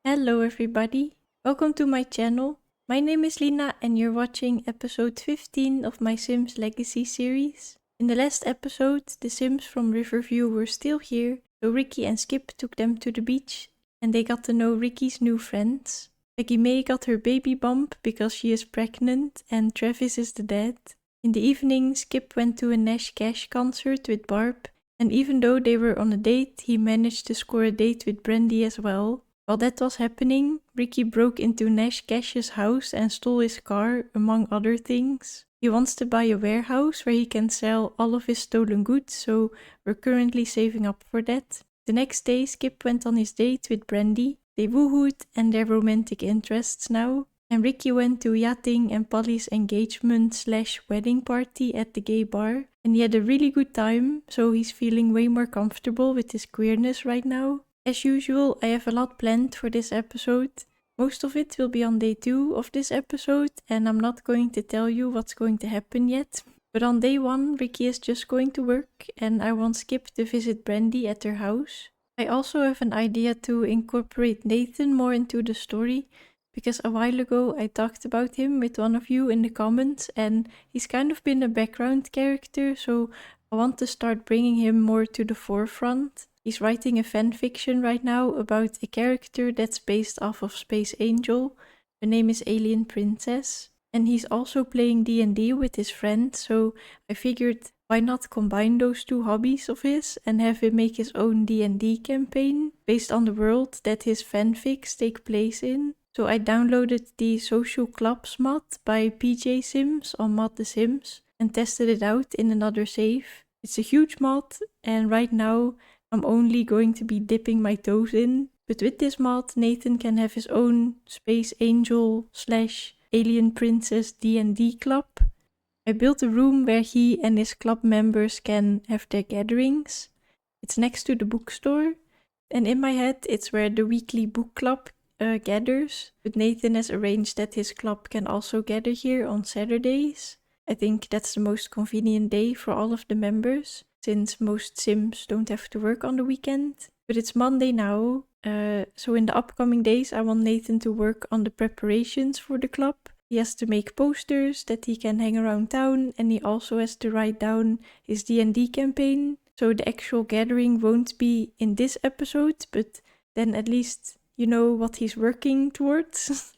Hello everybody, welcome to my channel. My name is Lina and you're watching episode 15 of my Sims Legacy series. In the last episode, the Sims from Riverview were still here, so Ricky and Skip took them to the beach and they got to know Ricky's new friends. Maggie May got her baby bump because she is pregnant and Travis is the dad. In the evening, Skip went to a Nash Cash concert with Barb, and even though they were on a date, he managed to score a date with Brandy as well. While that was happening, Ricky broke into Nash Cash's house and stole his car, among other things. He wants to buy a warehouse where he can sell all of his stolen goods, so we're currently saving up for that. The next day, Skip went on his date with Brandy. They woohooed and their romantic interests now. And Ricky went to Yachting and Polly's engagement/wedding party at the gay bar. And he had a really good time, so he's feeling way more comfortable with his queerness right now. As usual, I have a lot planned for this episode. Most of it will be on day 2 of this episode, and I'm not going to tell you what's going to happen yet. But on day 1, Ricky is just going to work, and I want Skip to visit Brandy at her house. I also have an idea to incorporate Nathan more into the story, because a while ago I talked about him with one of you in the comments, and he's kind of been a background character, so I want to start bringing him more to the forefront. He's writing a fanfiction right now about a character that's based off of Space Angel. Her name is Alien Princess. And he's also playing D&D with his friend, so I figured why not combine those two hobbies of his and have him make his own D&D campaign based on the world that his fanfics take place in. So I downloaded the Social Clubs mod by PJ Sims on Mod The Sims and tested it out in another save. It's a huge mod, and right now I'm only going to be dipping my toes in. But with this mod, Nathan can have his own Space Angel/Alien Princess D&D club. I built a room where he and his club members can have their gatherings. It's next to the bookstore, and in my head it's where the weekly book club gathers. But Nathan has arranged that his club can also gather here on Saturdays. I think that's the most convenient day for all of the members, since most Sims don't have to work on the weekend. But it's Monday now, so in the upcoming days I want Nathan to work on the preparations for the club. He has to make posters that he can hang around town, and he also has to write down his D&D campaign. So the actual gathering won't be in this episode, but then at least you know what he's working towards.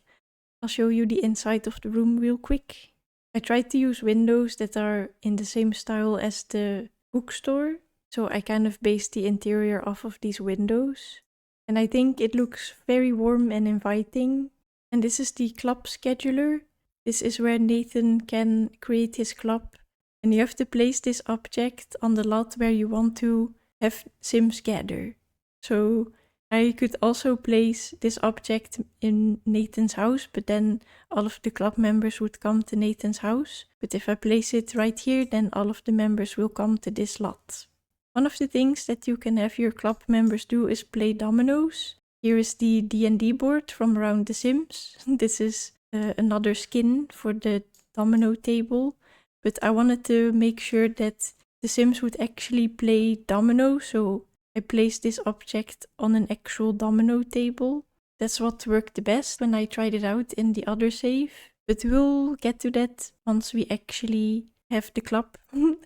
I'll show you the inside of the room real quick. I tried to use windows that are in the same style as the bookstore, so I kind of based the interior off of these windows. And I think it looks very warm and inviting. And this is the club scheduler. This is where Nathan can create his club. And you have to place this object on the lot where you want to have Sims gather. So I could also place this object in Nathan's house, but then all of the club members would come to Nathan's house. But if I place it right here, then all of the members will come to this lot. One of the things that you can have your club members do is play dominoes. Here is the D&D board from Around the Sims. This is another skin for the domino table. But I wanted to make sure that the Sims would actually play dominoes, so I placed this object on an actual domino table. That's what worked the best when I tried it out in the other save. But we'll get to that once we actually have the club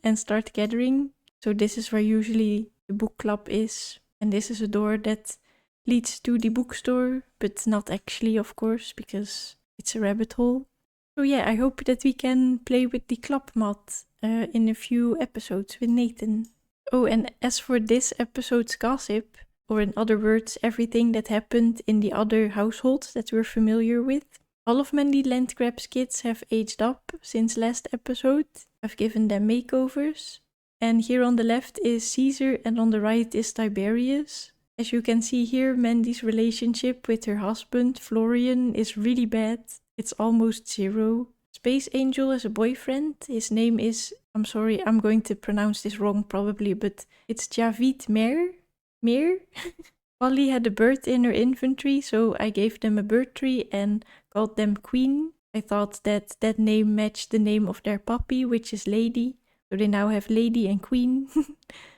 and start gathering. So this is where usually the book club is. And this is a door that leads to the bookstore, but not actually, of course, because it's a rabbit hole. So yeah, I hope that we can play with the club mod in a few episodes with Nathan. Oh, and as for this episode's gossip, or in other words, everything that happened in the other households that we're familiar with, all of Mandy Landgrab's kids have aged up since last episode. I've given them makeovers. And here on the left is Caesar and on the right is Tiberius. As you can see here, Mandy's relationship with her husband, Florian, is really bad. It's almost 0. Space Angel has a boyfriend. His name is, I'm sorry, I'm going to pronounce this wrong probably, but it's Javid Mir? Polly had a bird in her inventory, so I gave them a bird tree and called them Queen. I thought that that name matched the name of their puppy, which is Lady. So they now have Lady and Queen.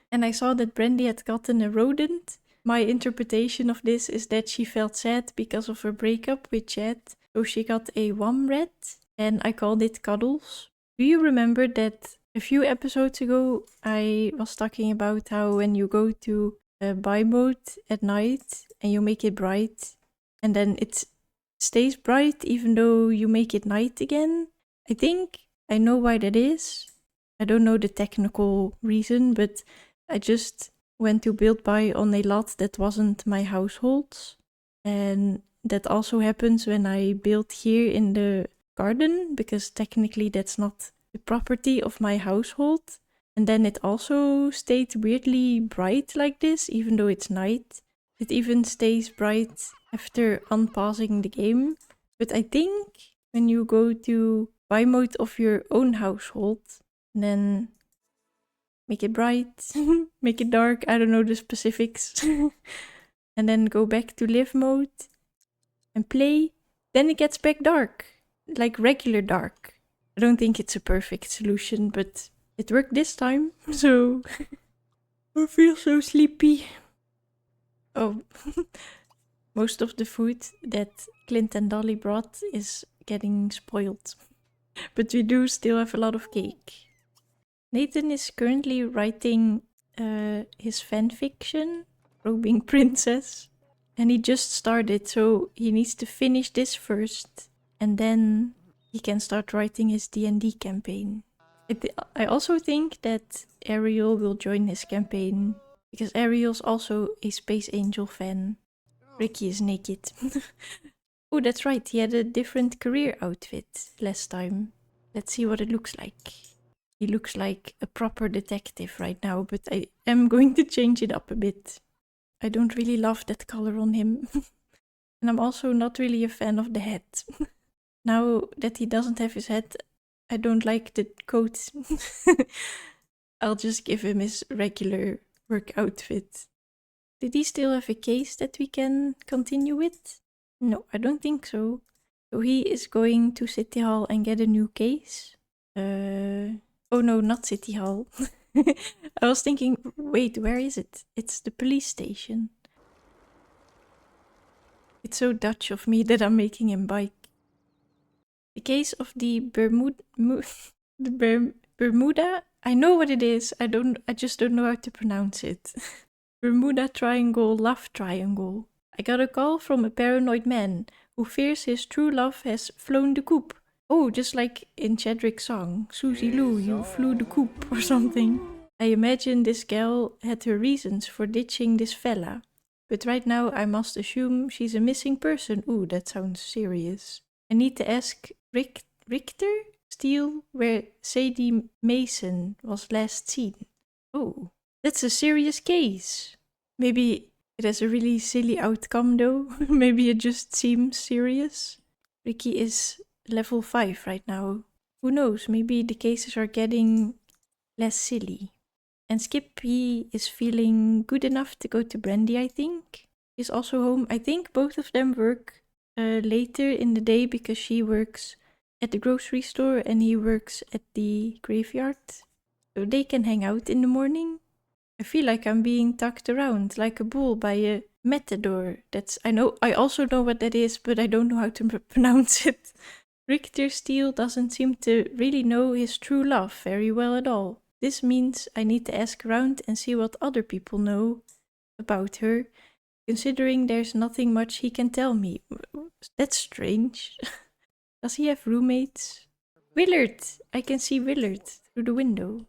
And I saw that Brandy had gotten a rodent. My interpretation of this is that she felt sad because of her breakup with Chad, so she got a wombat, and I called it Cuddles. Do you remember that a few episodes ago I was talking about how when you go to buy mode at night and you make it bright, and then it stays bright even though you make it night again? I think I know why that is. I don't know the technical reason, but I just went to build by on a lot that wasn't my household's. And that also happens when I build here in the garden, because technically that's not the property of my household. And then it also stayed weirdly bright like this, even though it's night. It even stays bright after unpausing the game. But I think when you go to buy mode of your own household, then make it bright, make it dark, I don't know the specifics, and then go back to live mode and play, then it gets back dark, like regular dark. I don't think it's a perfect solution, but it worked this time, so I feel so sleepy. Oh, most of the food that Clint and Dolly brought is getting spoiled, but we do still have a lot of cake. Nathan is currently writing his fanfiction, Robing Princess, and he just started, so he needs to finish this first, and then he can start writing his D&D campaign. I also think that Ariel will join his campaign, because Ariel's also a Space Angel fan. Ricky is naked. Oh, that's right, he had a different career outfit last time. Let's see what it looks like. He looks like a proper detective right now, but I am going to change it up a bit. I don't really love that color on him. And I'm also not really a fan of the hat. Now that he doesn't have his hat, I don't like the coat. I'll just give him his regular work outfit. Did he still have a case that we can continue with? No, I don't think so. So he is going to City Hall and get a new case. Oh no, not City Hall. I was thinking, wait, where is it? It's the police station. It's so Dutch of me that I'm making him bike. The case of the Bermuda, I know what it is. I just don't know how to pronounce it. Bermuda Triangle Love Triangle. I got a call from a paranoid man who fears his true love has flown the coop. Oh, just like in Chadwick's song, Susie Lou, you flew the coop or something. I imagine this gal had her reasons for ditching this fella. But right now I must assume she's a missing person. Ooh, that sounds serious. I need to ask Richter Steele where Sadie Mason was last seen. Oh, that's a serious case. Maybe it has a really silly outcome though. Maybe it just seems serious. Ricky is level 5 right now. Who knows, maybe the cases are getting less silly. And Skippy is feeling good enough to go to Brandy, I think. She's also home. I think both of them work later in the day because she works at the grocery store and he works at the graveyard. So they can hang out in the morning. I feel like I'm being tucked around like a bull by a matador. I also know what that is, but I don't know how to pronounce it. Richter Steele doesn't seem to really know his true love very well at all. This means I need to ask around and see what other people know about her, considering there's nothing much he can tell me. That's strange. Does he have roommates? Willard! I can see Willard through the window.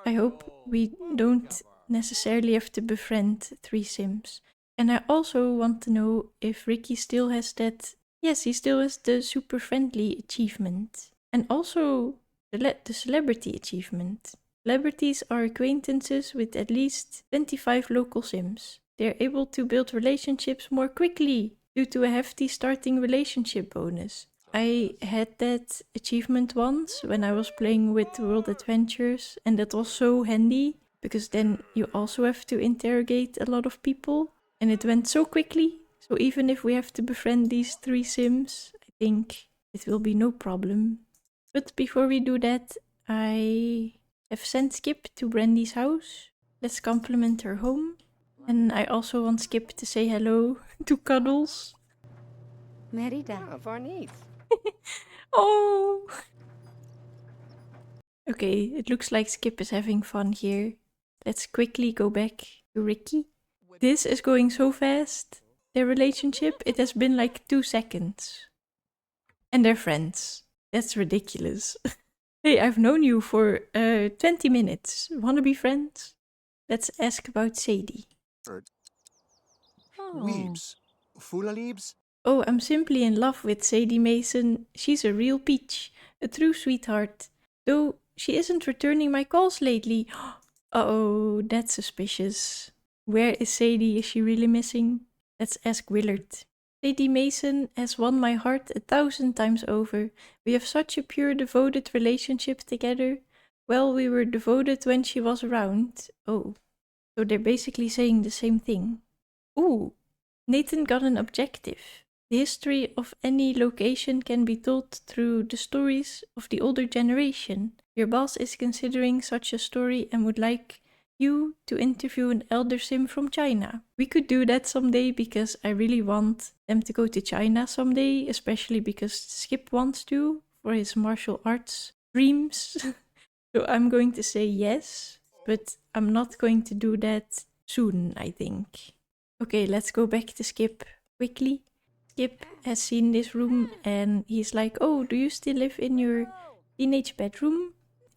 I hope we don't necessarily have to befriend 3 Sims. And I also want to know if Ricky still has that... Yes, he still has the super friendly achievement. And also the celebrity achievement. Celebrities are acquaintances with at least 25 local Sims. They are able to build relationships more quickly due to a hefty starting relationship bonus. I had that achievement once when I was playing with World Adventures, and that was so handy because then you also have to interrogate a lot of people, and it went so quickly. So even if we have to befriend these 3 Sims, I think it will be no problem. But before we do that, I have sent Skip to Brandy's house. Let's compliment her home. And I also want Skip to say hello to Cuddles. Merida. Varnith. Oh! Okay, it looks like Skip is having fun here. Let's quickly go back to Ricky. This is going so fast. Their relationship, it has been like 2 seconds. And they're friends. That's ridiculous. Hey, I've known you for 20 minutes. Wanna be friends? Let's ask about Sadie. Weebs. Fulaleebs? Oh, I'm simply in love with Sadie Mason. She's a real peach, a true sweetheart. Though she isn't returning my calls lately. Uh-oh, that's suspicious. Where is Sadie? Is she really missing? Let's ask Willard. Sadie Mason has won my heart 1,000 times over. We have such a pure, devoted relationship together. Well, we were devoted when she was around. Oh, so they're basically saying the same thing. Ooh, Nathan got an objective. The history of any location can be told through the stories of the older generation. Your boss is considering such a story and would like you to interview an elder sim from China. We could do that someday because I really want them to go to China someday, especially because Skip wants to for his martial arts dreams. So I'm going to say yes, but I'm not going to do that soon, I think. Okay, let's go back to Skip quickly. Skip has seen this room and he's like, oh, do you still live in your teenage bedroom?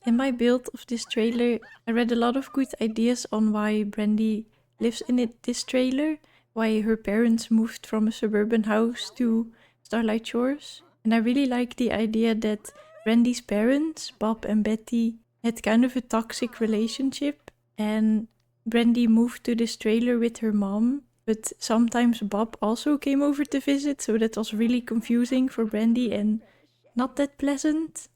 In my build of this trailer, I read a lot of good ideas on why Brandy lives in this trailer, why her parents moved from a suburban house to Starlight Shores. And I really like the idea that Brandy's parents, Bob and Betty, had kind of a toxic relationship, and Brandy moved to this trailer with her mom, but sometimes Bob also came over to visit, so that was really confusing for Brandy and not that pleasant.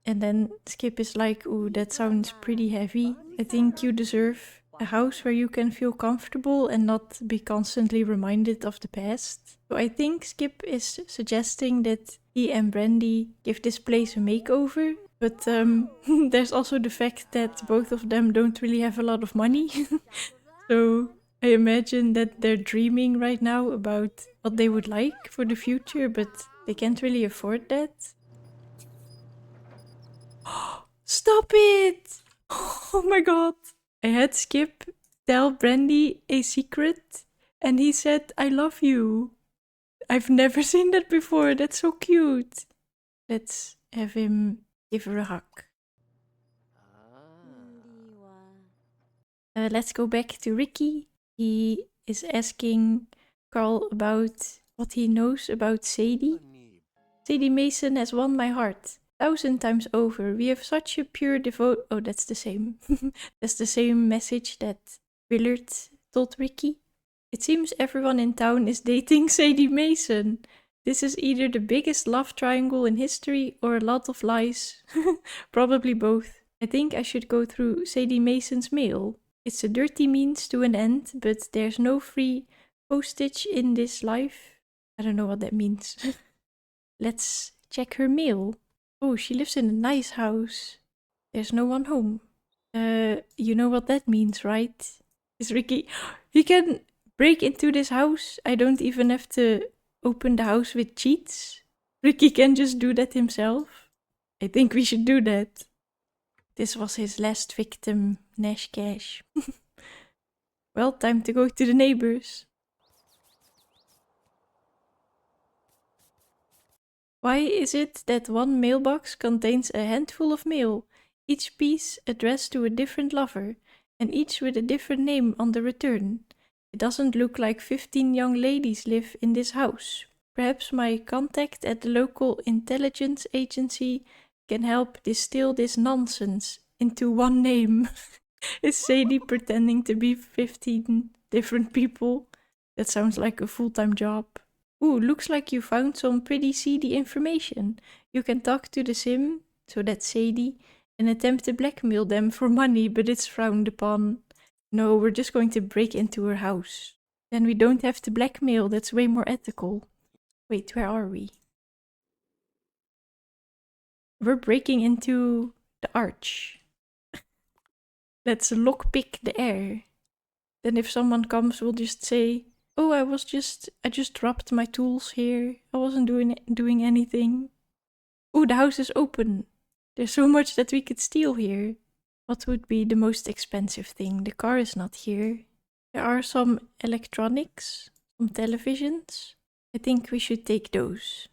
And then Skip is like, ooh, that sounds pretty heavy. I think you deserve a house where you can feel comfortable and not be constantly reminded of the past. So I think Skip is suggesting that he and Brandy give this place a makeover. But there's also the fact that both of them don't really have a lot of money. So I imagine that they're dreaming right now about what they would like for the future, but they can't really afford that. Stop it! Oh my god. I had Skip tell Brandy a secret and he said, I love you. I've never seen that before. That's so cute. Let's have him give her a hug. Let's go back to Ricky. He is asking Carl about what he knows about Sadie. Sadie Mason has won my heart 1,000 times over. We have such a pure devote. Oh, that's the same. That's the same message that Willard told Ricky. It seems everyone in town is dating Sadie Mason. This is either the biggest love triangle in history or a lot of lies. Probably both. I think I should go through Sadie Mason's mail. It's a dirty means to an end, but there's no free postage in this life. I don't know what that means. Let's check her mail. Oh, she lives in a nice house. There's no one home. You know what that means, right? Is Ricky... He can break into this house. I don't even have to open the house with cheats. Ricky can just do that himself. I think we should do that. This was his last victim, Nash Cash. Well, time to go to the neighbors. Why is it that one mailbox contains a handful of mail, each piece addressed to a different lover, and each with a different name on the return? It doesn't look like 15 young ladies live in this house. Perhaps my contact at the local intelligence agency can help distill this nonsense into one name. Is Sadie pretending to be 15 different people? That sounds like a full-time job. Ooh, looks like you found some pretty seedy information. You can talk to the sim, so that's Sadie, and attempt to blackmail them for money, but it's frowned upon. No, we're just going to break into her house. Then we don't have to blackmail, that's way more ethical. Wait, where are we? We're breaking into the arch. Let's lockpick the air. Then if someone comes, we'll just say, oh, I just dropped my tools here. I wasn't doing anything. Oh, the house is open. There's so much that we could steal here. What would be the most expensive thing? The car is not here. There are some electronics, some televisions. I think we should take those.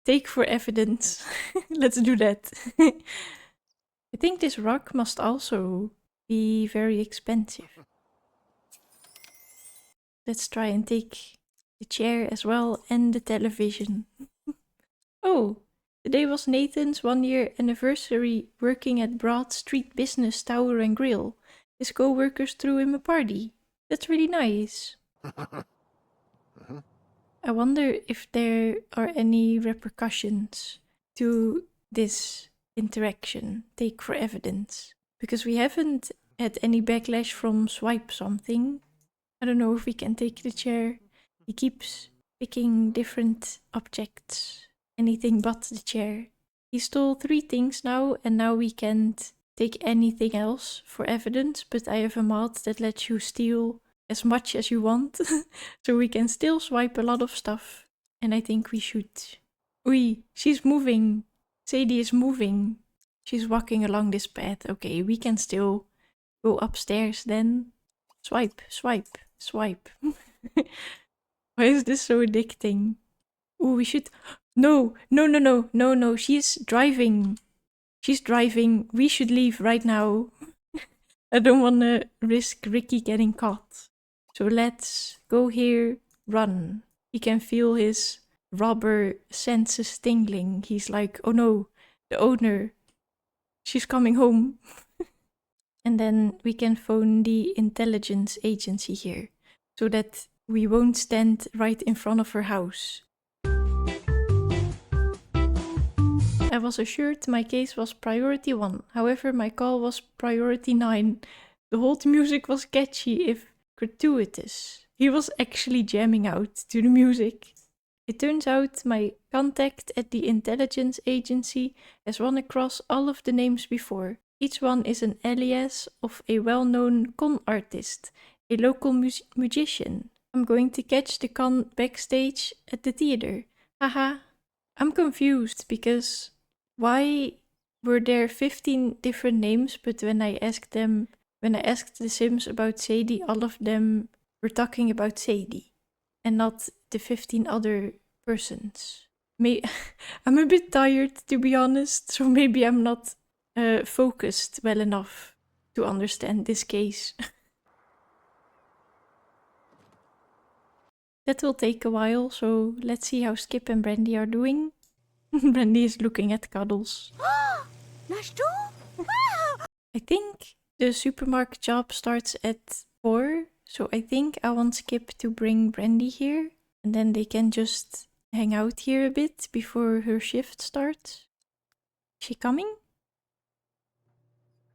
Take for evidence. Let's do that. I think this rock must also be very expensive. Let's try and take the chair as well and the television. Oh, today was Nathan's 1-year anniversary working at Broad Street Business Tower and Grill. His co-workers threw him a party. That's really nice. I wonder if there are any repercussions to this interaction. Take for evidence. Because we haven't had any backlash from Swipe something. I don't know if we can take the chair. He keeps picking different objects. Anything but the chair. He stole 3 things now, and now we can't take anything else for evidence, but I have a mod that lets you steal as much as you want. So we can still swipe a lot of stuff. And I think we should. Oei, she's moving. Sadie is moving. She's walking along this path. Okay, we can still go upstairs then. Swipe, swipe, swipe. Why is this so addicting? Oh, we should... No, she's driving. She's driving. We should leave right now. I don't want to risk Ricky getting caught. So let's go here, run. He can feel his robber senses tingling. He's like, oh no, the owner. She's coming home. And then we can phone the intelligence agency here. So that we won't stand right in front of her house. I was assured my case was priority 1, however my call was priority 9. The hold music was catchy if gratuitous. He was actually jamming out to the music. It turns out my contact at the intelligence agency has run across all of the names before. Each one is an alias of a well-known con artist, a local musician. I'm going to catch the con backstage at the theater. Haha. I'm confused because... Why were there 15 different names, but when I asked the Sims about Sadie, all of them were talking about Sadie and not the 15 other persons. I'm a bit tired, to be honest, so maybe I'm not focused well enough to understand this case. That will take a while, so let's see how Skip and Brandy are doing. Brandy is looking at Cuddles. I think the supermarket job starts at 4, so I think I want Skip to bring Brandy here, and then they can just hang out here a bit before her shift starts. Is she coming?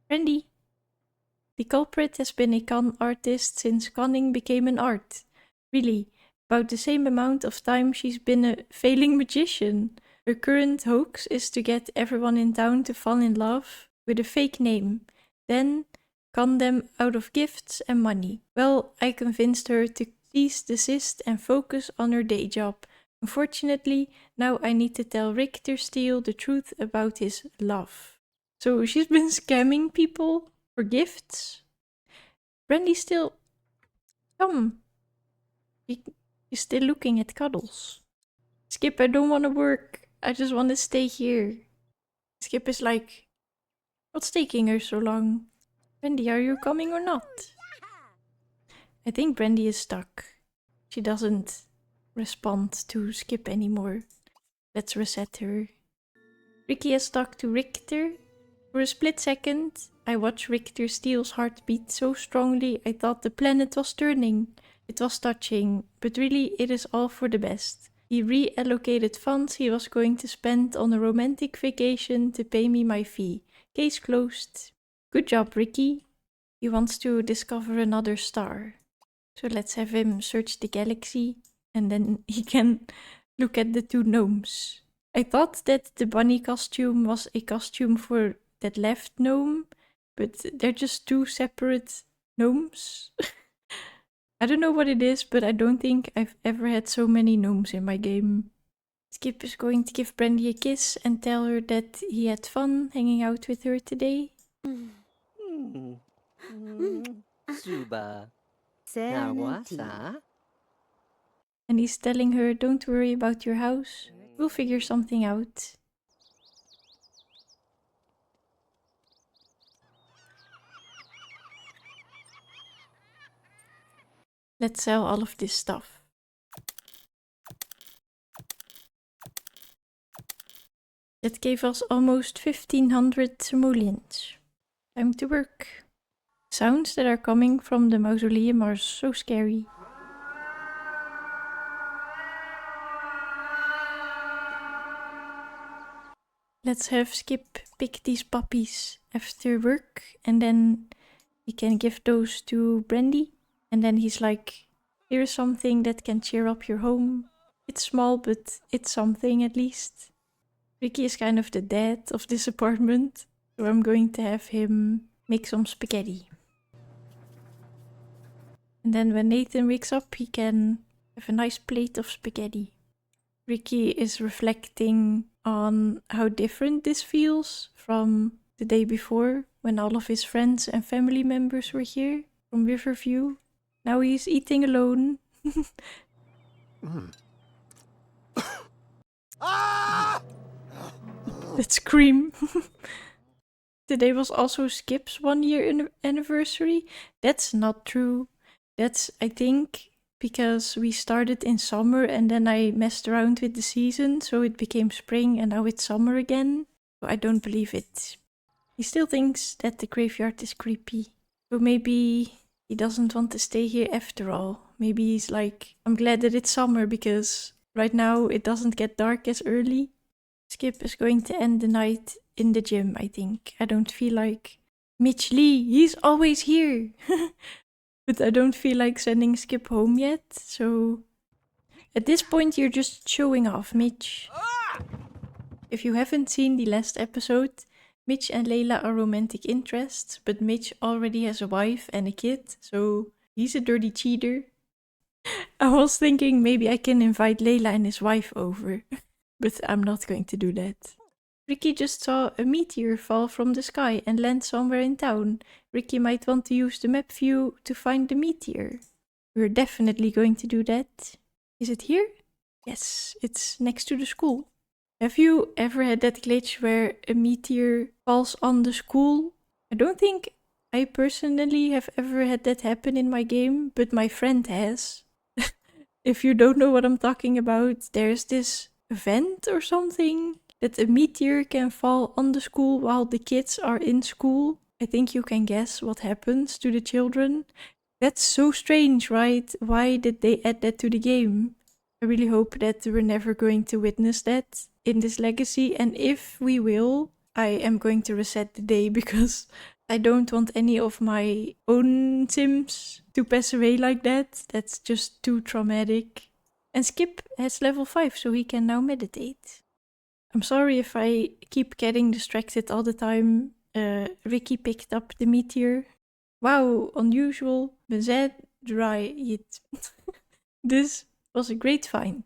Brandy. The culprit has been a con artist since conning became an art. Really, about the same amount of time she's been a failing magician. Her current hoax is to get everyone in town to fall in love with a fake name, then con them out of gifts and money. Well, I convinced her to cease, desist and focus on her day job. Unfortunately, now I need to tell Richter Steele the truth about his love. So she's been scamming people for gifts. Brandy still... Come. She's still looking at Cuddles. Skip, I don't want to work. I just want to stay here. Skip is like, what's taking her so long? Brandy, are you coming or not? I think Brandy is stuck. She doesn't respond to Skip anymore. Let's reset her. Ricky has talked to Richter. For a split second, I watched Richter Steele's heart beat so strongly I thought the planet was turning. It was touching, but really it is all for the best. He reallocated funds he was going to spend on a romantic vacation to pay me my fee. Case closed. Good job, Ricky. He wants to discover another star. So let's have him search the galaxy and then he can look at the 2 gnomes. I thought that the bunny costume was a costume for that left gnome, but they're just 2 separate gnomes. I don't know what it is, but I don't think I've ever had so many gnomes in my game. Skip is going to give Brandy a kiss and tell her that he had fun hanging out with her today. Suba. Serenity. Nawasa. And he's telling her, don't worry about your house. We'll figure something out. Let's sell all of this stuff. That gave us almost 1500 simoleons. Time to work. Sounds that are coming from the mausoleum are so scary. Let's have Skip pick these puppies after work and then we can give those to Brandy. And then he's like, here's something that can cheer up your home. It's small, but it's something at least. Ricky is kind of the dad of this apartment, so I'm going to have him make some spaghetti. And then when Nathan wakes up, he can have a nice plate of spaghetti. Ricky is reflecting on how different this feels from the day before when all of his friends and family members were here from Riverview. Now he's eating alone. That scream. Today was also Skip's 1 year anniversary. That's not true. That's, I think, because we started in summer and then I messed around with the season, so it became spring and now it's summer again. So I don't believe it. He still thinks that the graveyard is creepy. So maybe he doesn't want to stay here after all. Maybe he's like, I'm glad that it's summer because right now it doesn't get dark as early. Skip is going to end the night in the gym, I think. I don't feel like Mitch Lee, he's always here. But I don't feel like sending Skip home yet, so at this point you're just showing off, Mitch. If you haven't seen the last episode, Mitch and Layla are romantic interests, but Mitch already has a wife and a kid, so he's a dirty cheater. I was thinking maybe I can invite Layla and his wife over, but I'm not going to do that. Ricky just saw a meteor fall from the sky and land somewhere in town. Ricky might want to use the map view to find the meteor. We're definitely going to do that. Is it here? Yes, it's next to the school. Have you ever had that glitch where a meteor falls on the school? I don't think I personally have ever had that happen in my game, but my friend has. If you don't know what I'm talking about, there's this event or something that a meteor can fall on the school while the kids are in school. I think you can guess what happens to the children. That's so strange, right? Why did they add that to the game? I really hope that we're never going to witness that in this legacy, and if we will, I am going to reset the day because I don't want any of my own Sims to pass away like that. That's just too traumatic. And Skip has level 5, so he can now meditate. I'm sorry if I keep getting distracted all the time. Ricky picked up the meteor. Wow, unusual. Bezet dry it. This was a great find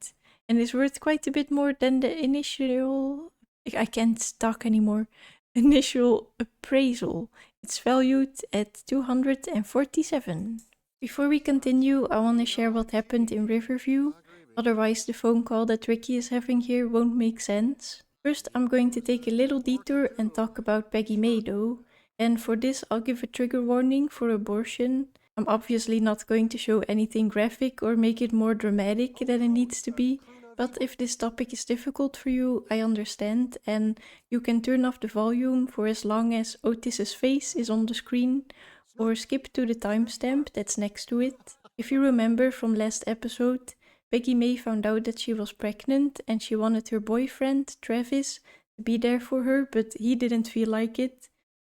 and is worth quite a bit more than the initial... I can't talk anymore. Initial appraisal. It's valued at 247. Before we continue, I want to share what happened in Riverview. Otherwise, the phone call that Ricky is having here won't make sense. First, I'm going to take a little detour and talk about Peggy May though. And for this, I'll give a trigger warning for abortion. I'm obviously not going to show anything graphic or make it more dramatic than it needs to be. But if this topic is difficult for you, I understand. And you can turn off the volume for as long as Otis's face is on the screen. Or skip to the timestamp that's next to it. If you remember from last episode, Peggy May found out that she was pregnant and she wanted her boyfriend, Travis, to be there for her, but he didn't feel like it.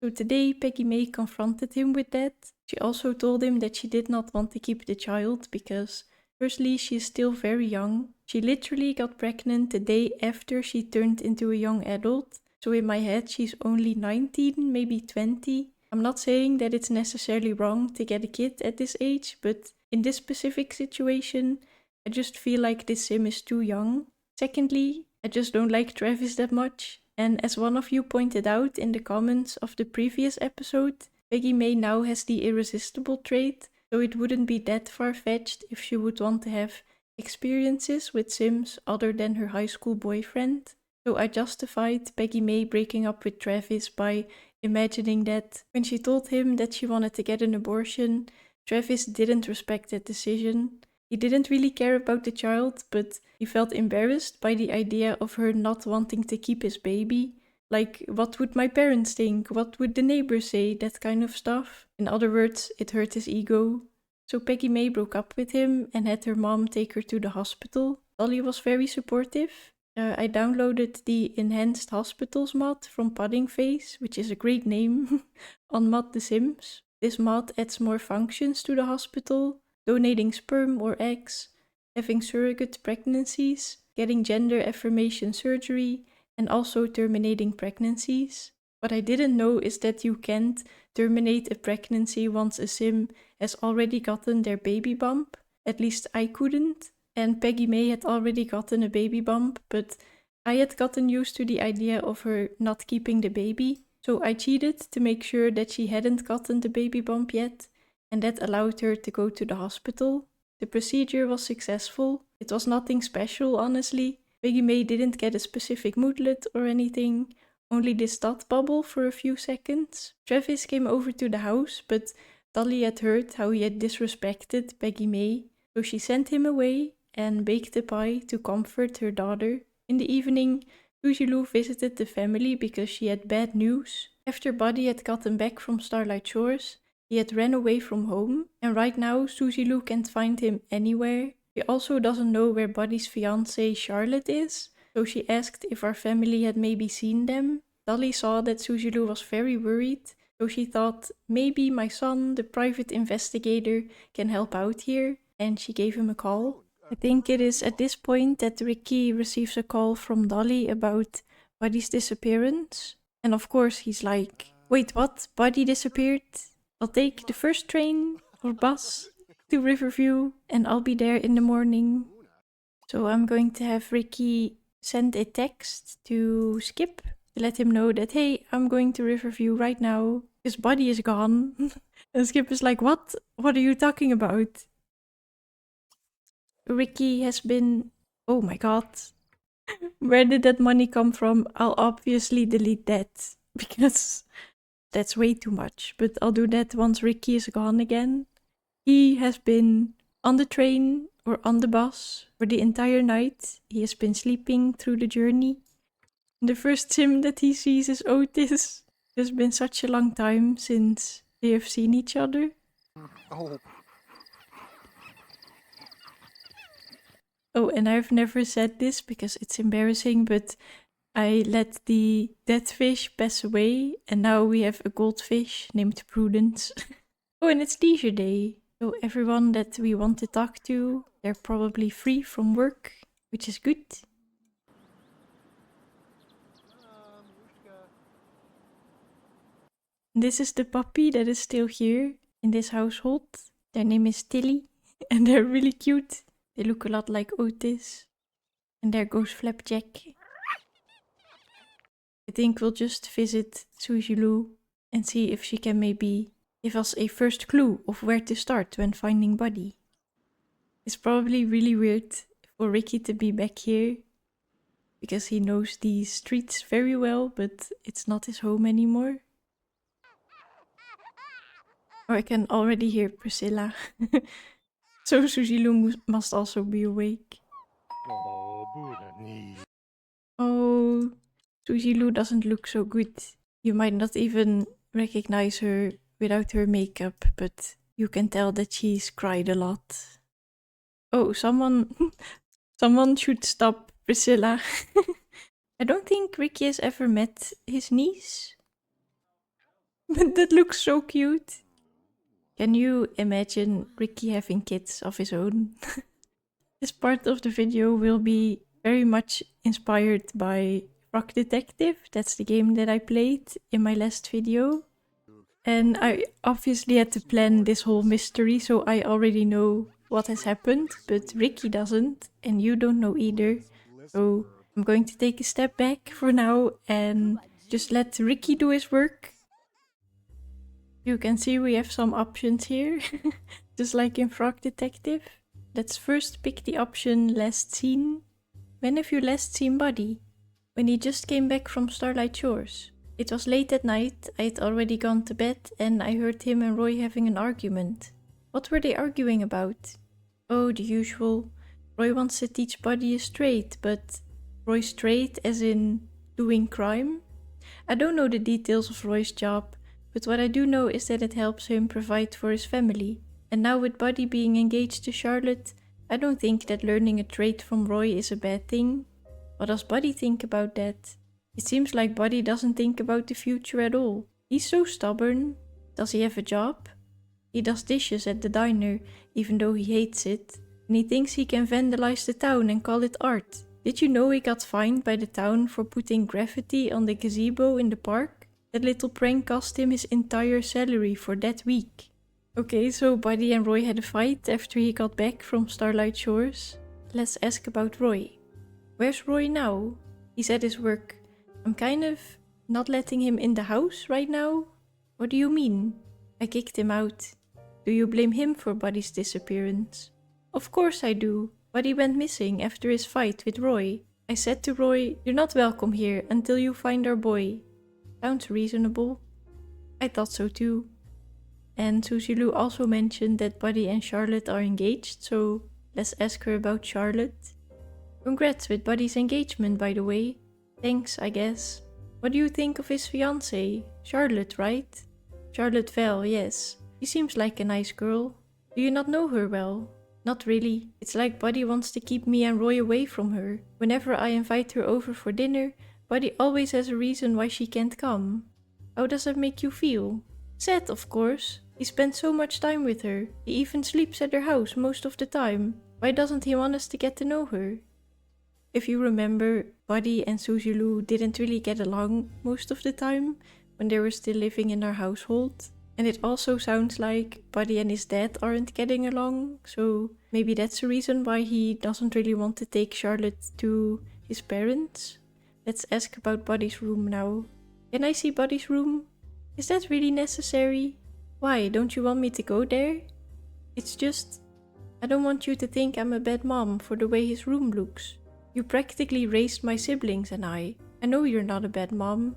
So today, Peggy May confronted him with that. She also told him that she did not want to keep the child because, firstly, she is still very young. She literally got pregnant the day after she turned into a young adult. So in my head, she's only 19, maybe 20. I'm not saying that it's necessarily wrong to get a kid at this age, but in this specific situation, I just feel like this sim is too young. Secondly, I just don't like Travis that much. And as one of you pointed out in the comments of the previous episode, Peggy May now has the irresistible trait, so it wouldn't be that far-fetched if she would want to have experiences with Sims other than her high school boyfriend. So I justified Peggy May breaking up with Travis by imagining that when she told him that she wanted to get an abortion, Travis didn't respect that decision. He didn't really care about the child, but he felt embarrassed by the idea of her not wanting to keep his baby. Like, what would my parents think? What would the neighbors say? That kind of stuff. In other words, it hurt his ego. So Peggy May broke up with him and had her mom take her to the hospital. Dolly was very supportive. I downloaded the Enhanced Hospitals mod from Pudding Face, which is a great name, on Mod The Sims. This mod adds more functions to the hospital, donating sperm or eggs, having surrogate pregnancies, getting gender affirmation surgery, and also terminating pregnancies. What I didn't know is that you can't terminate a pregnancy once a sim has already gotten their baby bump. At least I couldn't. And Peggy May had already gotten a baby bump, but I had gotten used to the idea of her not keeping the baby. So I cheated to make sure that she hadn't gotten the baby bump yet, and that allowed her to go to the hospital. The procedure was successful. It was nothing special, honestly. Peggy May didn't get a specific moodlet or anything, only this thought bubble for a few seconds. Travis came over to the house, but Dolly had heard how he had disrespected Peggy May, so she sent him away and baked a pie to comfort her daughter. In the evening, Suzilu visited the family because she had bad news. After Buddy had gotten back from Starlight Shores, he had ran away from home, and right now Suzilu can't find him anywhere. She also doesn't know where Buddy's fiancée Charlotte is, so she asked if our family had maybe seen them. Dolly saw that Suzilu was very worried, so she thought maybe my son, the private investigator, can help out here, and she gave him a call. I think it is at this point that Ricky receives a call from Dolly about Buddy's disappearance. And of course he's like, wait, what? Buddy disappeared? I'll take the first train or bus to Riverview and I'll be there in the morning. So I'm going to have Ricky send a text to Skip to let him know that, hey, I'm going to Riverview right now. His Buddy is gone. And Skip is like, what? What are you talking about? Ricky has been... Oh my god. Where did that money come from? I'll obviously delete that, because that's way too much. But I'll do that once Ricky is gone again. He has been on the train or on the bus for the entire night. He has been sleeping through the journey. The first sim that he sees is Otis. It's been such a long time since they have seen each other. Oh, and I've never said this because it's embarrassing, but I let the dead fish pass away, and now we have a goldfish named Prudence. Oh, and it's leisure day. So everyone that we want to talk to, they're probably free from work, which is good. This is the puppy that is still here in this household. Their name is Tilly, and they're really cute. They look a lot like Otis. And there goes Flapjack. I think we'll just visit Suzilu and see if she can maybe give us a first clue of where to start when finding Buddy. It's probably really weird for Ricky to be back here, because he knows these streets very well, but it's not his home anymore. Or I can already hear Priscilla. So Suzilu must also be awake. Oh, Suzilu doesn't look so good. You might not even recognize her without her makeup, but you can tell that she's cried a lot. Oh, someone should stop Priscilla. I don't think Ricky has ever met his niece. But that looks so cute. Can you imagine Ricky having kids of his own? This part of the video will be very much inspired by Rock Detective. That's the game that I played in my last video. And I obviously had to plan this whole mystery, so I already know what has happened, but Ricky doesn't, and you don't know either. So I'm going to take a step back for now and just let Ricky do his work. You can see we have some options here, just like in Frog Detective. Let's first pick the option last seen. When have you last seen Buddy? When he just came back from Starlight Shores. It was late at night, I'd already gone to bed, and I heard him and Roy having an argument. What were they arguing about? Oh, the usual. Roy wants to teach Buddy a straight, but Roy straight as in doing crime? I don't know the details of Roy's job, but what I do know is that it helps him provide for his family. And now with Buddy being engaged to Charlotte, I don't think that learning a trait from Roy is a bad thing. What does Buddy think about that? It seems like Buddy doesn't think about the future at all. He's so stubborn. Does he have a job? He does dishes at the diner, even though he hates it. And he thinks he can vandalize the town and call it art. Did you know he got fined by the town for putting graffiti on the gazebo in the park? That little prank cost him his entire salary for that week. Okay, so Buddy and Roy had a fight after he got back from Starlight Shores. Let's ask about Roy. Where's Roy now? He's at his work. I'm kind of not letting him in the house right now. What do you mean? I kicked him out. Do you blame him for Buddy's disappearance? Of course I do. Buddy went missing after his fight with Roy. I said to Roy, you're not welcome here until you find our boy. Sounds reasonable. I thought so too. And Susie Lou also mentioned that Buddy and Charlotte are engaged, so let's ask her about Charlotte. Congrats with Buddy's engagement, by the way. Thanks, I guess. What do you think of his fiancée? Charlotte, right? Charlotte Val, yes. She seems like a nice girl. Do you not know her well? Not really. It's like Buddy wants to keep me and Roy away from her. Whenever I invite her over for dinner, Buddy always has a reason why she can't come. How does that make you feel? Sad, of course. He spends so much time with her. He even sleeps at her house most of the time. Why doesn't he want us to get to know her? If you remember, Buddy and Susie Lou didn't really get along most of the time when they were still living in our household. And it also sounds like Buddy and his dad aren't getting along, so maybe that's the reason why he doesn't really want to take Charlotte to his parents. Let's ask about Buddy's room now. Can I see Buddy's room? Is that really necessary? Why, don't you want me to go there? It's just, I don't want you to think I'm a bad mom for the way his room looks. You practically raised my siblings and I know you're not a bad mom.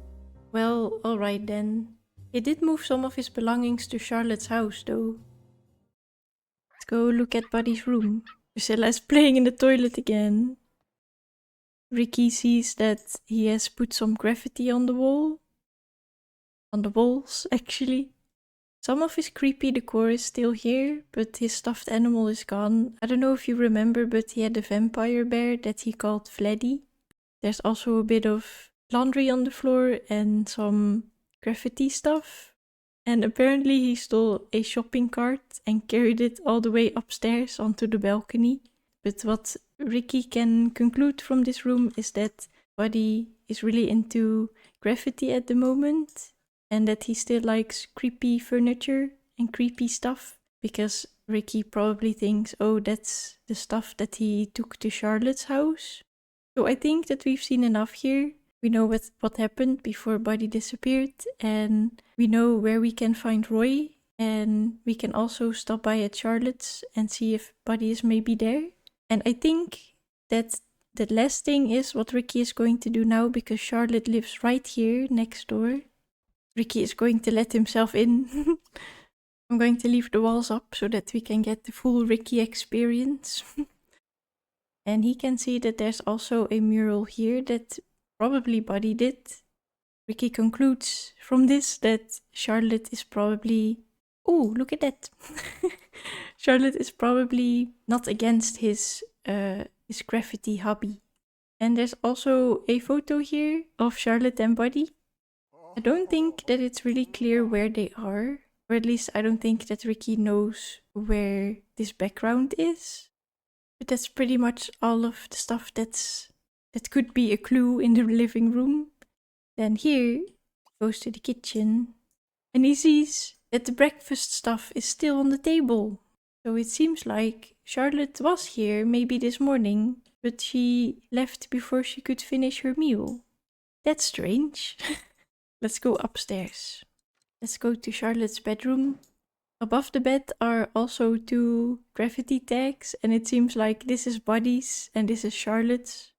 Well, alright then. He did move some of his belongings to Charlotte's house though. Let's go look at Buddy's room. Priscilla is playing in the toilet again. Ricky sees that he has put some graffiti on the wall. On the walls, actually. Some of his creepy decor is still here, but his stuffed animal is gone. I don't know if you remember, but he had a vampire bear that he called Fleddy. There's also a bit of laundry on the floor and some graffiti stuff. And apparently he stole a shopping cart and carried it all the way upstairs onto the balcony. But what Ricky can conclude from this room is that Buddy is really into graffiti at the moment. And that he still likes creepy furniture and creepy stuff. Because Ricky probably thinks, oh, that's the stuff that he took to Charlotte's house. So I think that we've seen enough here. We know what happened before Buddy disappeared. And we know where we can find Roy. And we can also stop by at Charlotte's and see if Buddy is maybe there. And I think that the last thing is what Ricky is going to do now. Because Charlotte lives right here next door. Ricky is going to let himself in. I'm going to leave the walls up so that we can get the full Ricky experience. And he can see that there's also a mural here that probably Buddy did. Ricky concludes from this that Charlotte is probably... Oh, look at that! Charlotte is probably not against his graffiti hobby. And there's also a photo here of Charlotte and Buddy. I don't think that it's really clear where they are, or at least I don't think that Ricky knows where this background is. But that's pretty much all of the stuff that could be a clue in the living room. Then here goes to the kitchen. and he sees that the breakfast stuff is still on the table. So it seems like Charlotte was here maybe this morning, but she left before she could finish her meal. That's strange. Let's go upstairs. Let's go to Charlotte's bedroom. Above the bed are also 2 gravity tags, and it seems like this is Buddy's and this is Charlotte's.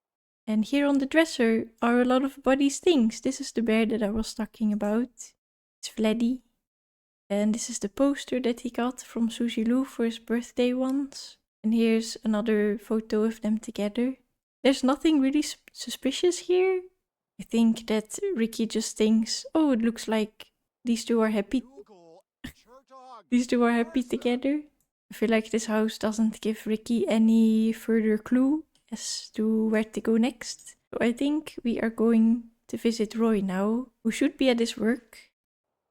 And here on the dresser are a lot of Buddy's things. This is the bear that I was talking about. It's Vladdy. And this is the poster that he got from Suzy Lou for his birthday once. And here's another photo of them together. There's nothing really suspicious here. I think that Ricky just thinks, oh, it looks like these two are happy. These two are happy together. I feel like this house doesn't give Ricky any further clue as to where to go next. So I think we are going to visit Roy now, who should be at his work.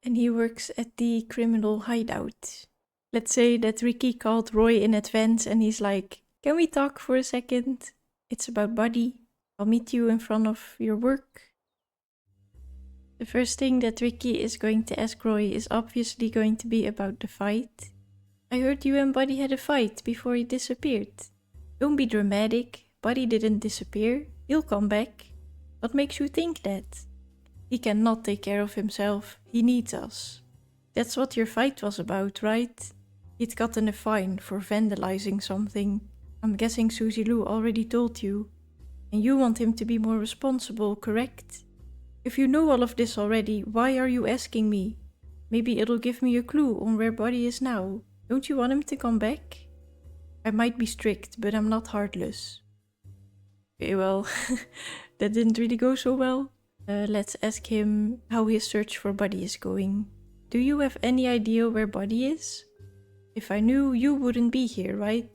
And he works at the criminal hideout. Let's say that Ricky called Roy in advance and he's like, can we talk for a second? It's about Buddy. I'll meet you in front of your work. The first thing that Ricky is going to ask Roy is obviously going to be about the fight. I heard you and Buddy had a fight before he disappeared. Don't be dramatic. Buddy didn't disappear. He'll come back. What makes you think that? He cannot take care of himself. He needs us. That's what your fight was about, right? He'd gotten a fine for vandalizing something. I'm guessing Suzy Lou already told you. And you want him to be more responsible, correct? If you know all of this already, why are you asking me? Maybe it'll give me a clue on where Buddy is now. Don't you want him to come back? I might be strict, but I'm not heartless. Okay, well, that didn't really go so well. Let's ask him how his search for Buddy is going. Do you have any idea where Buddy is? If I knew, you wouldn't be here, right?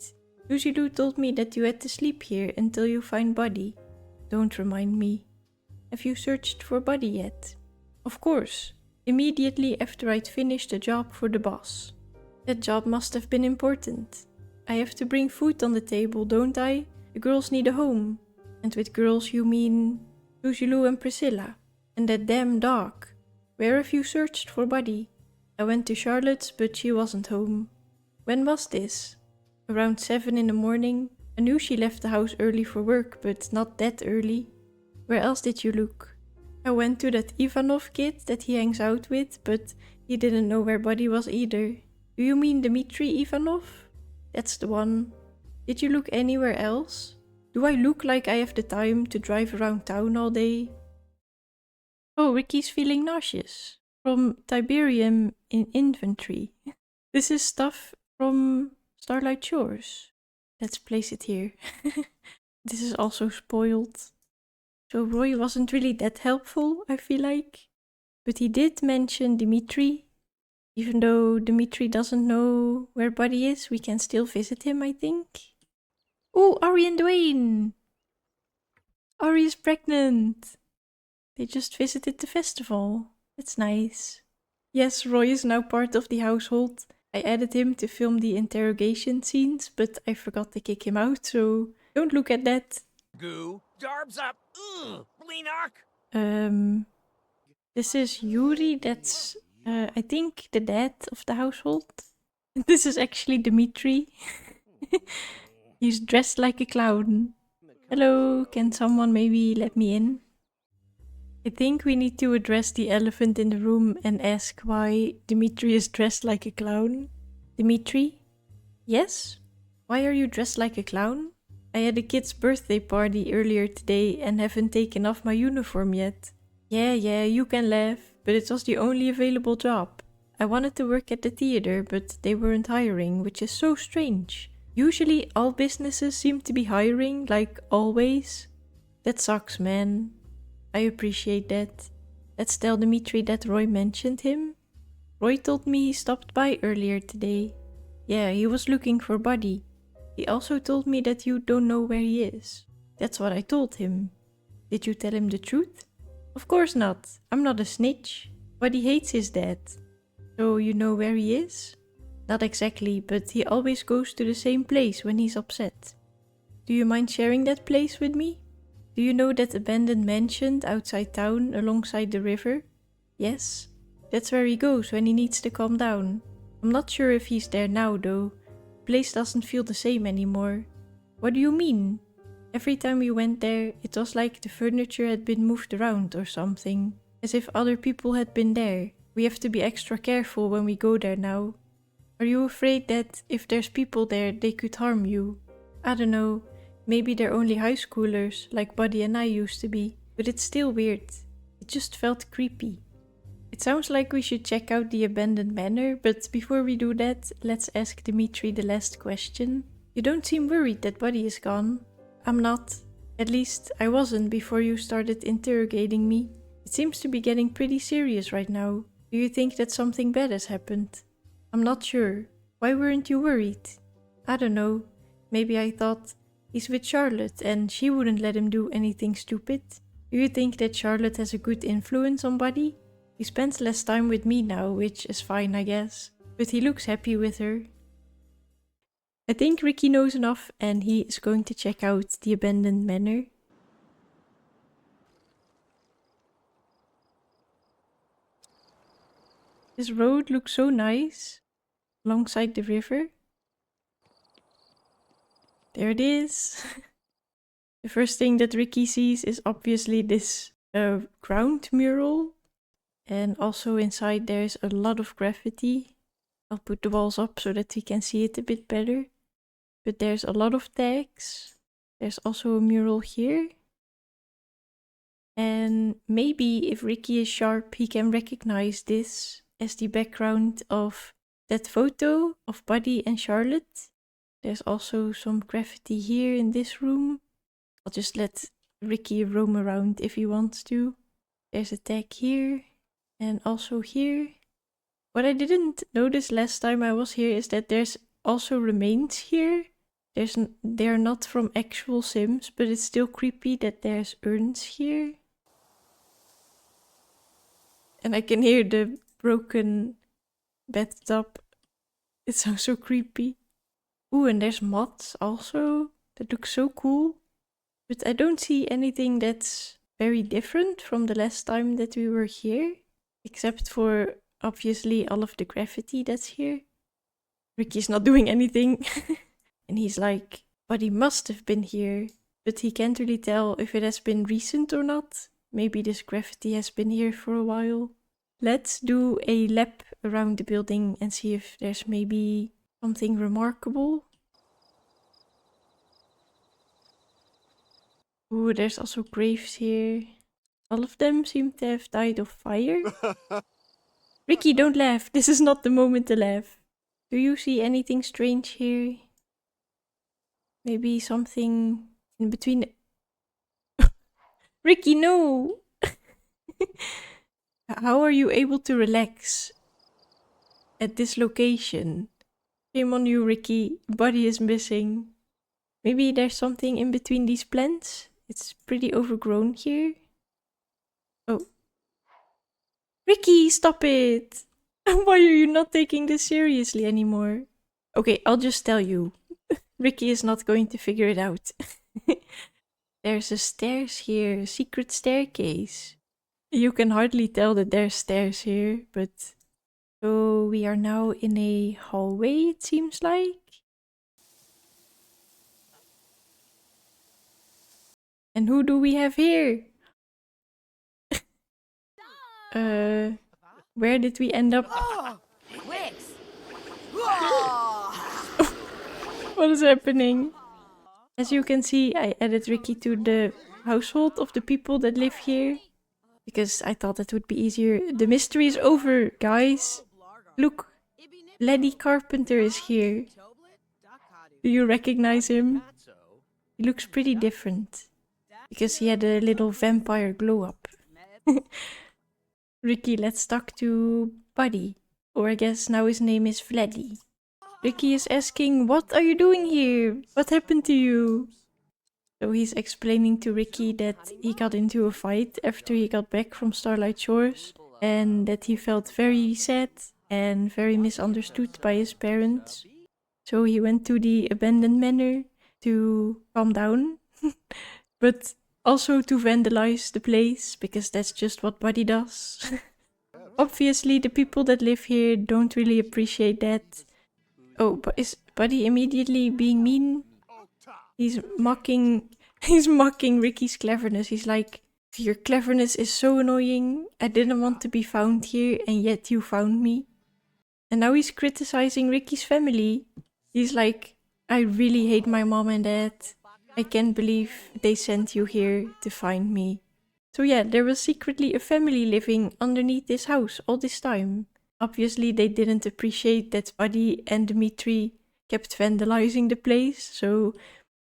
Suzy Lou told me that you had to sleep here until you find Buddy. Don't remind me. Have you searched for Buddy yet? Of course, immediately after I'd finished a job for the boss. That job must have been important. I have to bring food on the table, don't I? The girls need a home. And with girls you mean Suzy Lou and Priscilla. And that damn dog. Where have you searched for Buddy? I went to Charlotte's, but she wasn't home. When was this? Around 7 in the morning. I knew she left the house early for work, but not that early. Where else did you look? I went to that Ivanov kid that he hangs out with, but he didn't know where Buddy was either. Do you mean Dmitry Ivanov? That's the one. Did you look anywhere else? Do I look like I have the time to drive around town all day? Oh, Ricky's feeling nauseous. From Tiberium in inventory. This is stuff from Starlight Shores. Let's place it here. This is also spoiled. So Roy wasn't really that helpful, I feel like. But he did mention Dmitry. Even though Dmitry doesn't know where Buddy is, we can still visit him, I think. Oh, Ari and Dwayne! Ari is pregnant! They just visited the festival. That's nice. Yes, Roy is now part of the household. I added him to film the interrogation scenes, but I forgot to kick him out, so don't look at that. Goo, darbs up, Bleenok. This is Yuri, that's, I think, the dad of the household. This is actually Dmitry. He's dressed like a clown. Hello, can someone maybe let me in? I think we need to address the elephant in the room and ask why Dmitry is dressed like a clown. Dmitry? Yes? Why are you dressed like a clown? I had a kid's birthday party earlier today and haven't taken off my uniform yet. Yeah, you can laugh, but it was the only available job. I wanted to work at the theater, but they weren't hiring, which is so strange. Usually all businesses seem to be hiring, like always. That sucks, man. I appreciate that. Let's tell Dmitry that Roy mentioned him. Roy told me he stopped by earlier today. Yeah, he was looking for Buddy. He also told me that you don't know where he is. That's what I told him. Did you tell him the truth? Of course not. I'm not a snitch. Buddy hates his dad. So you know where he is? Not exactly, but he always goes to the same place when he's upset. Do you mind sharing that place with me? Do you know that abandoned mansion outside town alongside the river? Yes. That's where he goes when he needs to calm down. I'm not sure if he's there now though. The place doesn't feel the same anymore. What do you mean? Every time we went there, it was like the furniture had been moved around or something. As if other people had been there. We have to be extra careful when we go there now. Are you afraid that if there's people there, they could harm you? I don't know. Maybe they're only high schoolers, like Buddy and I used to be. But it's still weird. It just felt creepy. It sounds like we should check out the abandoned manor, but before we do that, let's ask Dimitri the last question. You don't seem worried that Buddy is gone. I'm not. At least, I wasn't before you started interrogating me. It seems to be getting pretty serious right now. Do you think that something bad has happened? I'm not sure. Why weren't you worried? I don't know. Maybe I thought he's with Charlotte and she wouldn't let him do anything stupid. Do you think that Charlotte has a good influence on Buddy? He spends less time with me now, which is fine I guess. But he looks happy with her. I think Ricky knows enough and he is going to check out the abandoned manor. This road looks so nice, alongside the river. There it is. The first thing that Ricky sees is obviously this ground mural. And also inside there's a lot of graffiti. I'll put the walls up so that we can see it a bit better. But there's a lot of tags. There's also a mural here. And maybe if Ricky is sharp, he can recognize this as the background of that photo of Buddy and Charlotte. There's also some graffiti here in this room. I'll just let Ricky roam around if he wants to. There's a tag here and also here. What I didn't notice last time I was here is that there's also remains here. They're not from actual Sims, but it's still creepy that there's urns here. And I can hear the broken bathtub. It sounds so creepy. Ooh, and there's mods also. That looks so cool. But I don't see anything that's very different from the last time that we were here. Except for, obviously, all of the graffiti that's here. Ricky's not doing anything. And he's like, Buddy must have been here. But he can't really tell if it has been recent or not. Maybe this graffiti has been here for a while. Let's do a lap around the building and see if there's maybe something remarkable. Ooh, there's also graves here. All of them seem to have died of fire. Ricky, don't laugh. This is not the moment to laugh. Do you see anything strange here? Maybe something in between. Ricky, no! How are you able to relax at this location? Shame on you, Ricky. Buddy is missing. Maybe there's something in between these plants? It's pretty overgrown here. Oh. Ricky, stop it! Why are you not taking this seriously anymore? Okay, I'll just tell you. Ricky is not going to figure it out. There's a stairs here, a secret staircase. You can hardly tell that there's stairs here, but... So we are now in a hallway, it seems like. And who do we have here? Where did we end up? What is happening? As you can see, I added Ricky to the household of the people that live here. Because I thought that would be easier. The mystery is over, guys. Look, Laddie Carpenter is here. Do you recognize him? He looks pretty different. Because he had a little vampire glow up. Ricky, let's talk to Buddy. Or I guess now his name is Vladdy. Ricky is asking, what are you doing here? What happened to you? So he's explaining to Ricky that he got into a fight after he got back from Starlight Shores. And that he felt very sad and very misunderstood by his parents. So he went to the abandoned manor to calm down. But also to vandalize the place, because that's just what Buddy does. Obviously, the people that live here don't really appreciate that. Oh, but is Buddy immediately being mean? He's mocking Ricky's cleverness. He's like, your cleverness is so annoying. I didn't want to be found here, and yet you found me. And now he's criticizing Ricky's family. He's like, I really hate my mom and dad. I can't believe they sent you here to find me. So yeah, there was secretly a family living underneath this house all this time. Obviously, they didn't appreciate that Buddy and Dimitri kept vandalizing the place. So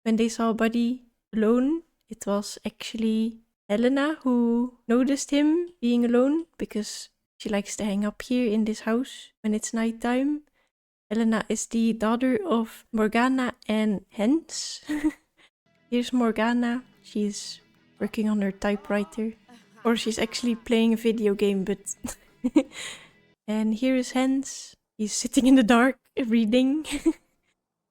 when they saw Buddy alone, it was actually Helena who noticed him being alone because she likes to hang up here in this house when it's nighttime. Helena is the daughter of Morgana and Hans. Here's Morgana. She's working on her typewriter. Or she's actually playing a video game, but... And here is Hans. He's sitting in the dark, reading.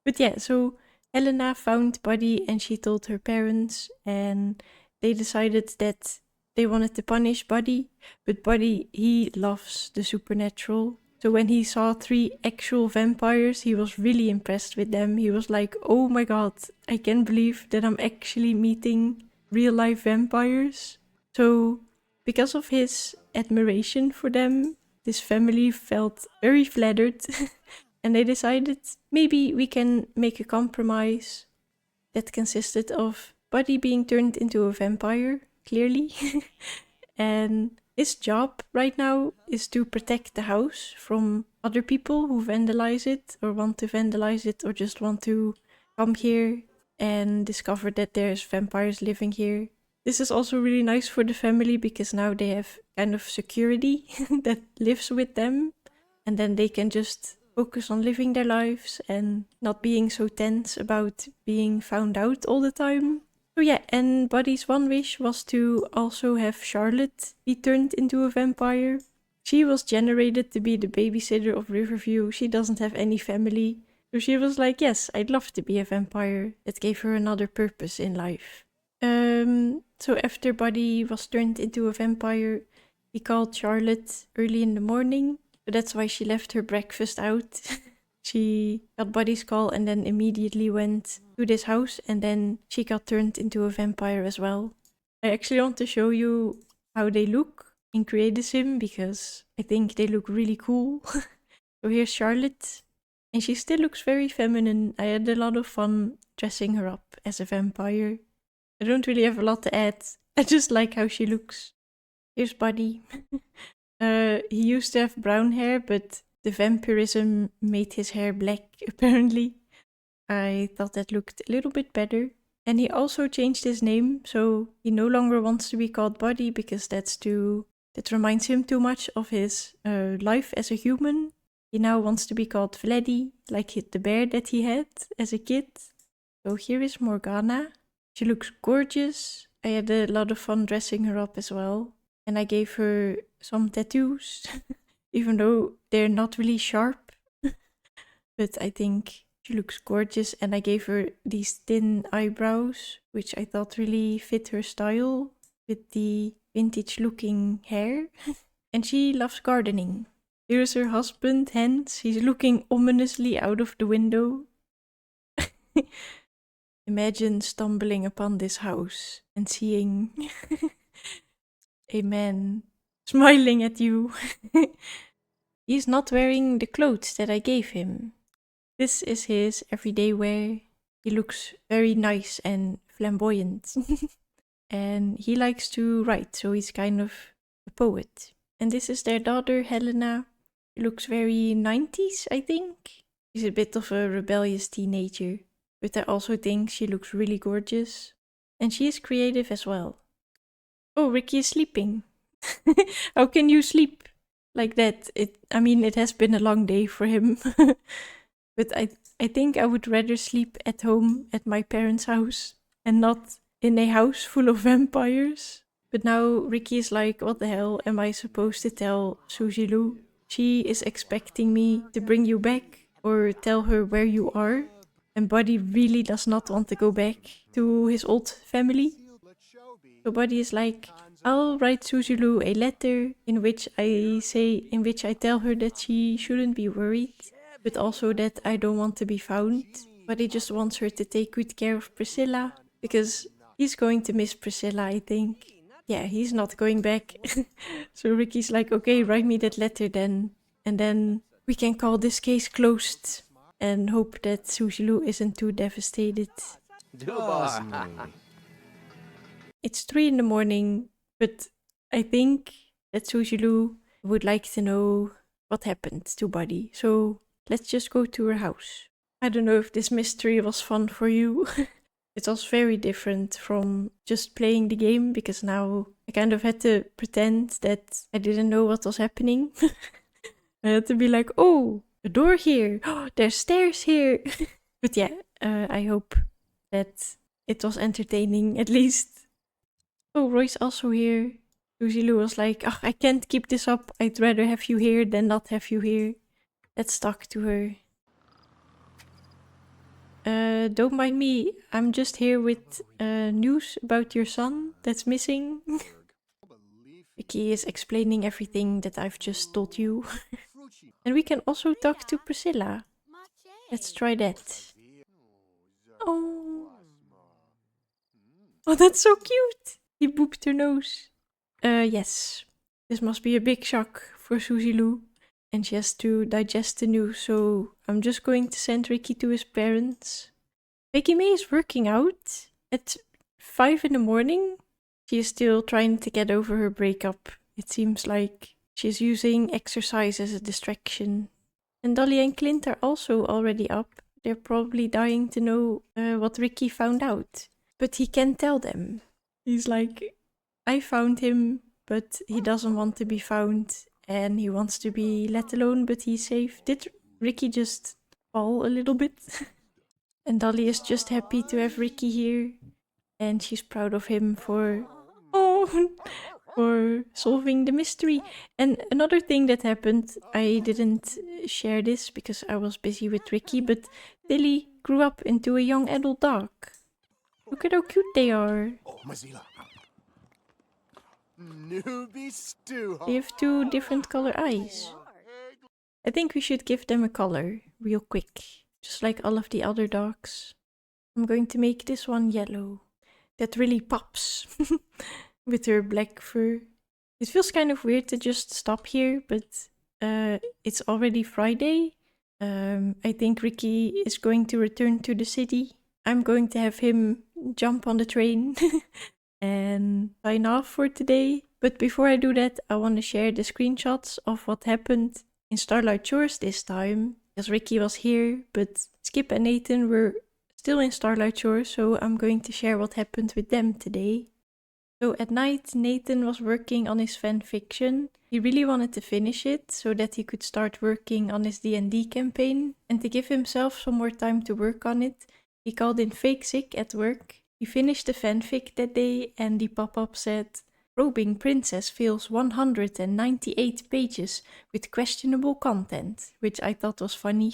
But yeah, so Helena found Buddy and she told her parents. And they decided that they wanted to punish Buddy. But Buddy, he loves the supernatural. So when he saw 3 actual vampires, he was really impressed with them. He was like, oh my god, I can't believe that I'm actually meeting real life vampires. So because of his admiration for them, this family felt very flattered. And they decided maybe we can make a compromise that consisted of Buddy being turned into a vampire, clearly. And his job right now is to protect the house from other people who vandalize it or want to vandalize it or just want to come here and discover that there's vampires living here. This is also really nice for the family because now they have kind of security that lives with them, and then they can just focus on living their lives and not being so tense about being found out all the time. So yeah, and Buddy's one wish was to also have Charlotte be turned into a vampire. She was generated to be the babysitter of Riverview. She doesn't have any family. So she was like, yes, I'd love to be a vampire. That gave her another purpose in life. So after Buddy was turned into a vampire, he called Charlotte early in the morning. So that's why she left her breakfast out. She got Buddy's call and then immediately went to this house, and then she got turned into a vampire as well. I actually want to show you how they look in Create a Sim because I think they look really cool. So here's Charlotte, and she still looks very feminine. I had a lot of fun dressing her up as a vampire. I don't really have a lot to add. I just like how she looks. Here's Buddy. He used to have brown hair, but the vampirism made his hair black, apparently. I thought that looked a little bit better. And he also changed his name, so he no longer wants to be called Buddy because that reminds him too much of his life as a human. He now wants to be called Vladdy, like the bear that he had as a kid. So here is Morgana. She looks gorgeous. I had a lot of fun dressing her up as well. And I gave her some tattoos, even though they're not really sharp. But I think she looks gorgeous, and I gave her these thin eyebrows, which I thought really fit her style with the vintage looking hair. And she loves gardening. Here's her husband, Hans. He's looking ominously out of the window. Imagine stumbling upon this house and seeing a man smiling at you. He's not wearing the clothes that I gave him. This is his everyday wear. He looks very nice and flamboyant. And he likes to write, so he's kind of a poet. And this is their daughter, Helena. She looks very 90s, I think. She's a bit of a rebellious teenager, but I also think she looks really gorgeous. And she is creative as well. Oh, Ricky is sleeping. How can you sleep like that? It has been a long day for him. But I think I would rather sleep at home at my parents' house and not in a house full of vampires. But now Ricky is like, what the hell am I supposed to tell Suzy Lou? She is expecting me to bring you back or tell her where you are. And Buddy really does not want to go back to his old family. So Buddy is like, I'll write Suzilu a letter in which I tell her that she shouldn't be worried, but also that I don't want to be found, but he just wants her to take good care of Priscilla, because he's going to miss Priscilla, I think. Yeah, he's not going back. So Ricky's like, okay, write me that letter then, and then we can call this case closed and hope that Suzilu isn't too devastated. Dubar. It's 3 in the morning, but I think that Suzilu would like to know what happened to Buddy, so let's just go to her house. I don't know if this mystery was fun for you. It was very different from just playing the game, because now I kind of had to pretend that I didn't know what was happening. I had to be like, oh, a door here, oh, there's stairs here. But yeah, I hope that it was entertaining at least. Oh, Roy's also here. Suzilu was like, oh, I can't keep this up. I'd rather have you here than not have you here. That stuck to her. Don't mind me. I'm just here with news about your son that's missing. Vicky is explaining everything that I've just told you. And we can also talk to Priscilla. Let's try that. Oh. Oh, that's so cute. He booped her nose. Yes. This must be a big shock for Suzilu. And she has to digest the news, so I'm just going to send Ricky to his parents. Maggie May is working out at 5 in the morning. She is still trying to get over her breakup. It seems like she's using exercise as a distraction. And Dolly and Clint are also already up. They're probably dying to know what Ricky found out. But he can't tell them. He's like, I found him, but he doesn't want to be found. And he wants to be let alone, but he's safe. Did Ricky just fall a little bit? And Dolly is just happy to have Ricky here. And she's proud of him for solving the mystery. And another thing that happened, I didn't share this because I was busy with Ricky, but Tilly grew up into a young adult dog. Look at how cute they are. They have 2 different color eyes. I think we should give them a color real quick, just like all of the other dogs. I'm going to make this one yellow. That really pops with her black fur. It feels kind of weird to just stop here, but it's already Friday. I think Ricky is going to return to the city. I'm going to have him jump on the train and sign off for today. But before I do that, I want to share the screenshots of what happened in Starlight Shores this time. Because Ricky was here, but Skip and Nathan were still in Starlight Shores, so I'm going to share what happened with them today. So at night, Nathan was working on his fanfiction. He really wanted to finish it so that he could start working on his D&D campaign. And to give himself some more time to work on it, he called in fake sick at work. He finished the fanfic that day and the pop-up said, Probing Princess fills 198 pages with questionable content, which I thought was funny.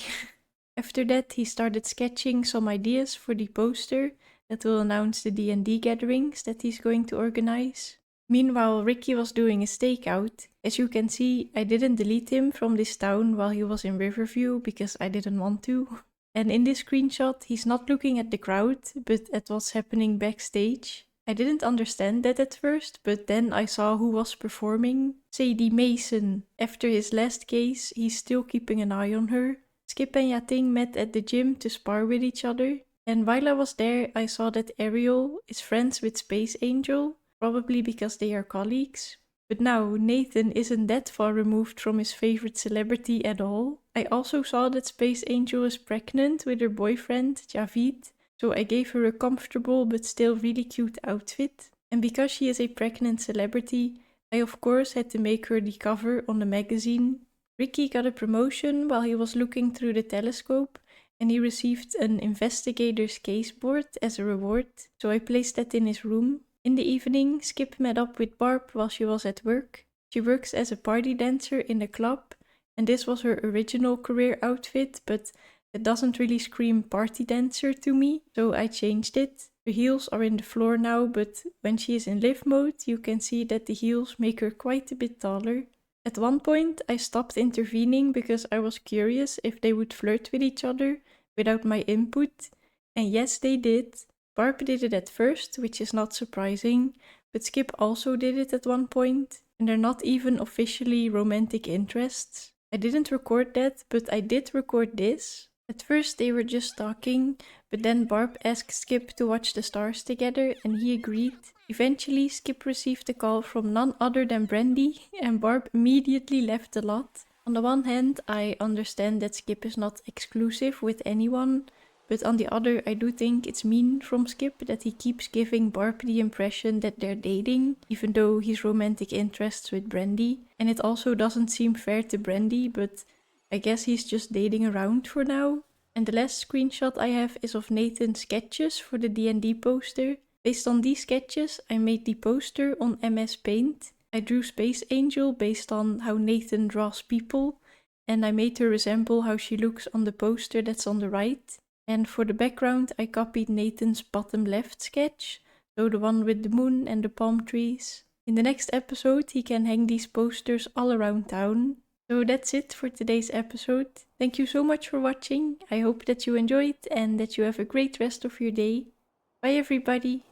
After that, he started sketching some ideas for the poster that will announce the D&D gatherings that he's going to organize. Meanwhile, Ricky was doing a stakeout. As you can see, I didn't delete him from this town while he was in Riverview because I didn't want to. And in this screenshot, he's not looking at the crowd, but at what's happening backstage. I didn't understand that at first, but then I saw who was performing. Sadie Mason. After his last case, he's still keeping an eye on her. Skip and Yating met at the gym to spar with each other. And while I was there, I saw that Ariel is friends with Space Angel, probably because they are colleagues. But now, Nathan isn't that far removed from his favorite celebrity at all. I also saw that Space Angel is pregnant with her boyfriend, Javid, so I gave her a comfortable but still really cute outfit. And because she is a pregnant celebrity, I of course had to make her the cover on the magazine. Ricky got a promotion while he was looking through the telescope, and he received an investigator's caseboard as a reward, so I placed that in his room. In the evening, Skip met up with Barb while she was at work. She works as a party dancer in a club, and this was her original career outfit, but it doesn't really scream party dancer to me, so I changed it. Her heels are in the floor now, but when she is in live mode, you can see that the heels make her quite a bit taller. At one point, I stopped intervening because I was curious if they would flirt with each other without my input, and yes, they did. Barb did it at first, which is not surprising, but Skip also did it at one point, and they're not even officially romantic interests. I didn't record that, but I did record this. At first they were just talking, but then Barb asked Skip to watch the stars together and he agreed. Eventually Skip received a call from none other than Brandy and Barb immediately left the lot. On the one hand, I understand that Skip is not exclusive with anyone, but on the other, I do think it's mean from Skip that he keeps giving Barb the impression that they're dating, even though he's romantic interests with Brandy. And it also doesn't seem fair to Brandy, but I guess he's just dating around for now. And the last screenshot I have is of Nathan's sketches for the D&D poster. Based on these sketches, I made the poster on MS Paint. I drew Space Angel based on how Nathan draws people, and I made her resemble how she looks on the poster that's on the right. And for the background, I copied Nathan's bottom left sketch, so the one with the moon and the palm trees. In the next episode, he can hang these posters all around town. So that's it for today's episode. Thank you so much for watching. I hope that you enjoyed and that you have a great rest of your day. Bye everybody!